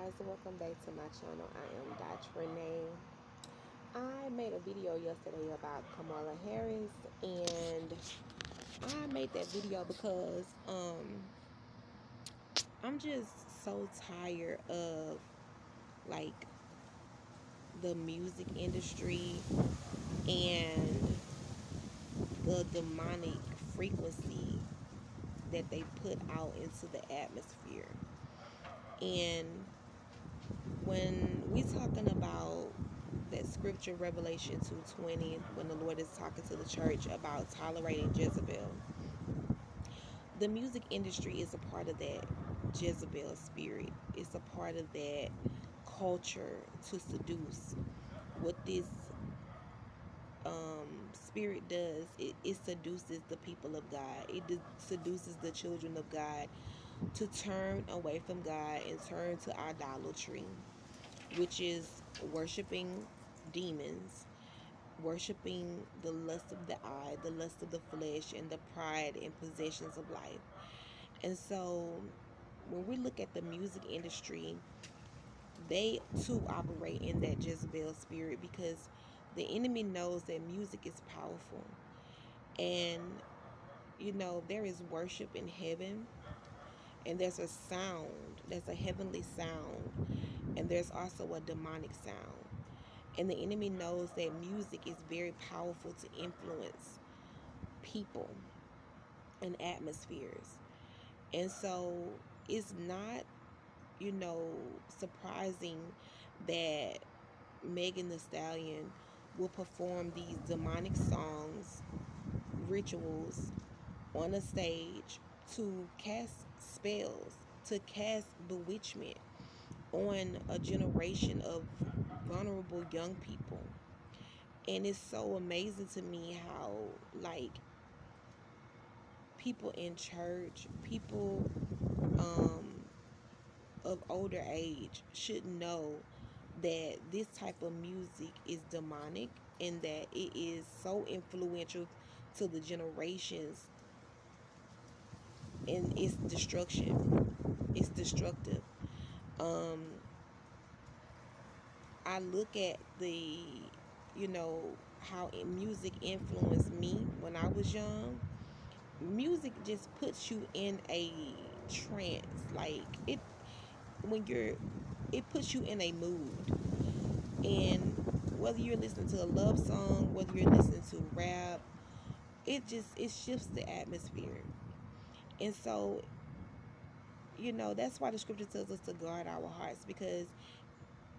guys, welcome back to my channel. I am Dot Renee. I made a video yesterday about Kamala Harris, and I made that video because I'm just so tired of like the music industry and the demonic frequency that they put out into the atmosphere. And when we talking about that scripture, Revelation 2:20, when the Lord is talking to the church about tolerating Jezebel, the music industry is a part of that Jezebel spirit. It's a part of that culture to seduce. What this spirit does, it seduces the people of God. It seduces the children of God to turn away from God and turn to idolatry, which is worshiping demons, worshiping the lust of the eye, the lust of the flesh, and the pride and possessions of life. And so when we look at the music industry, they too operate in that Jezebel spirit because the enemy knows that music is powerful. And there is worship in heaven, and there's a sound, there's a heavenly sound, and there's also a demonic sound. And the enemy knows that music is very powerful to influence people and atmospheres. And so it's not, surprising that Megan Thee Stallion will perform these demonic songs, rituals on a stage to cast spells, to cast bewitchment on a generation of vulnerable young people. And it's so amazing to me how, like, people in church, people of older age should know that this type of music is demonic and that it is so influential to the generations, and it's destruction. It's destructive. Um, I look at how music influenced me when I was young. Music just puts you in a trance, like when you're it puts you in a mood. And whether you're listening to a love song, whether you're listening to rap, it shifts the atmosphere. And so that's why the scripture tells us to guard our hearts, because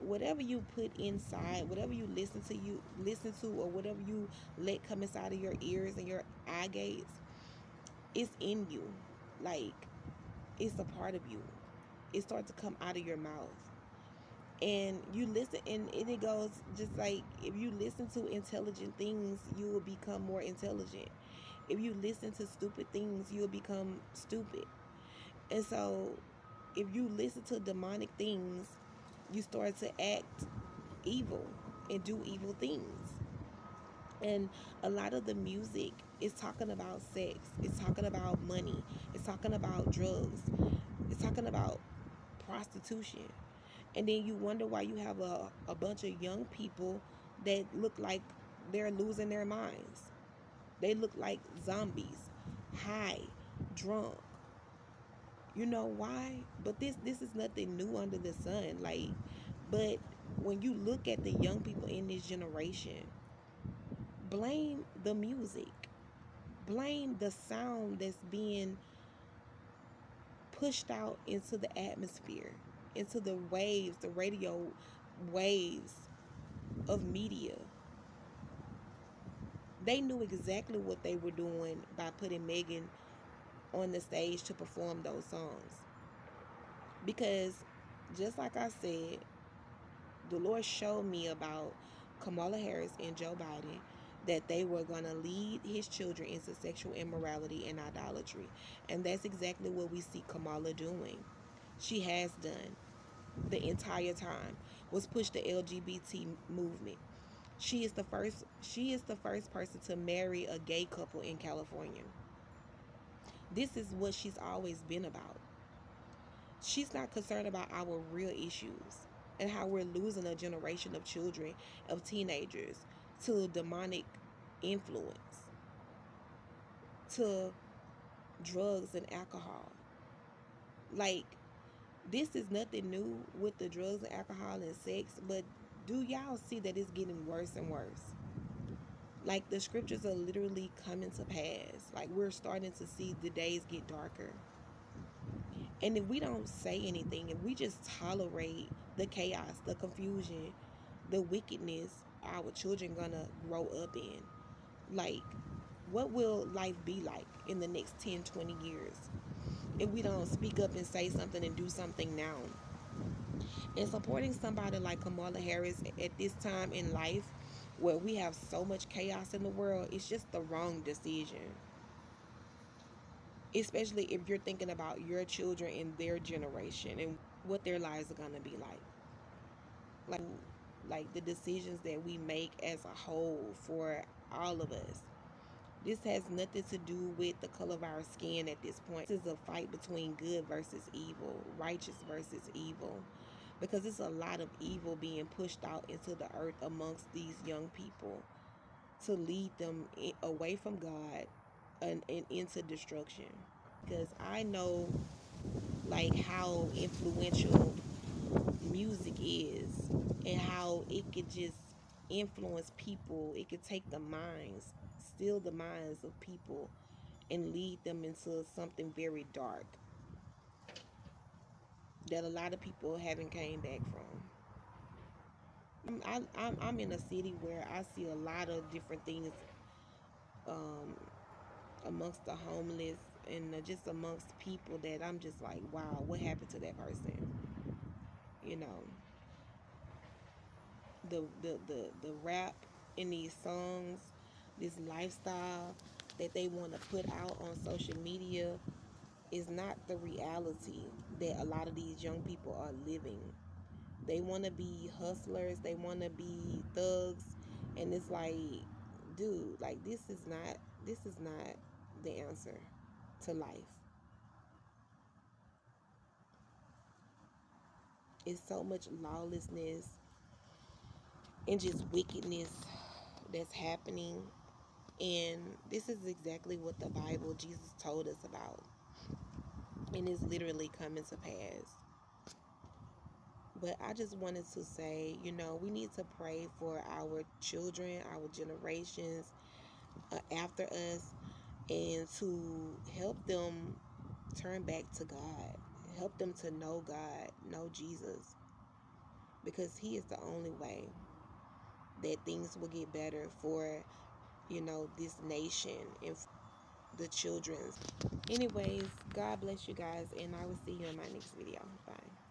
whatever you put inside, whatever you listen to, or whatever you let come inside of your ears and your eye gates, it's in you. Like, it's a part of you. It starts to come out of your mouth. And you listen, and it goes just like, if you listen to intelligent things, you will become more intelligent. If you listen to stupid things, you'll become stupid. And so if you listen to demonic things, you start to act evil and do evil things. And a lot of the music is talking about sex, it's talking about money, it's talking about drugs, it's talking about prostitution. And then you wonder why you have a bunch of young people that look like they're losing their minds. They look like zombies, high, drunk. You know why? But this is nothing new under the sun. Like, but when you look at the young people in this generation, blame the music. Blame the sound that's being pushed out into the atmosphere, into the waves, the radio waves of media. They knew exactly what they were doing by putting Megan on the stage to perform those songs. Because just like I said, the Lord showed me about Kamala Harris and Joe Biden, that they were going to lead his children into sexual immorality and idolatry. And that's exactly what we see Kamala doing. She has done the entire time, was push the LGBT movement. She is the first person to marry a gay couple in California. This is what she's always been about. She's not concerned about our real issues and how we're losing a generation of children, of teenagers, to demonic influence, to drugs and alcohol. Like, this is nothing new with the drugs and alcohol and sex, but do y'all see that it's getting worse and worse? Like, the scriptures are literally coming to pass. Like, we're starting to see the days get darker. And if we don't say anything, if we just tolerate the chaos, the confusion, the wickedness our children gonna grow up in, like, what will life be like in the next 10, 20 years if we don't speak up and say something and do something now? And supporting somebody like Kamala Harris at this time in life where we have so much chaos in the world, it's just the wrong decision. Especially if you're thinking about your children and their generation and what their lives are gonna be like like the decisions that we make as a whole for all of us. This has nothing to do with the color of our skin at this point. This is a fight between good versus evil, righteous versus evil, because it's a lot of evil being pushed out into the earth amongst these young people to lead them away from God and into destruction. Because I know like how influential music is and how it could just influence people. It could take the minds, steal the minds of people, and lead them into something very dark that a lot of people haven't came back from. I'm in a city where I see a lot of different things um, amongst the homeless and just amongst people that I'm just like, wow, what happened to that person? You know, the rap in these songs, this lifestyle that they want to put out on social media is not the reality that a lot of these young people are living. They want to be hustlers, they want to be thugs, and it's like, dude, like this is not the answer to life. It's so much lawlessness and just wickedness that's happening. And this is exactly what the Bible, Jesus told us about. And it's literally coming to pass. But I just wanted to say, we need to pray for our children, our generations after us, and to help them turn back to God. Help them to know God, know Jesus, because He is the only way that things will get better for, this nation and the children's. Anyways, God bless you guys, and I will see you in my next video. Bye.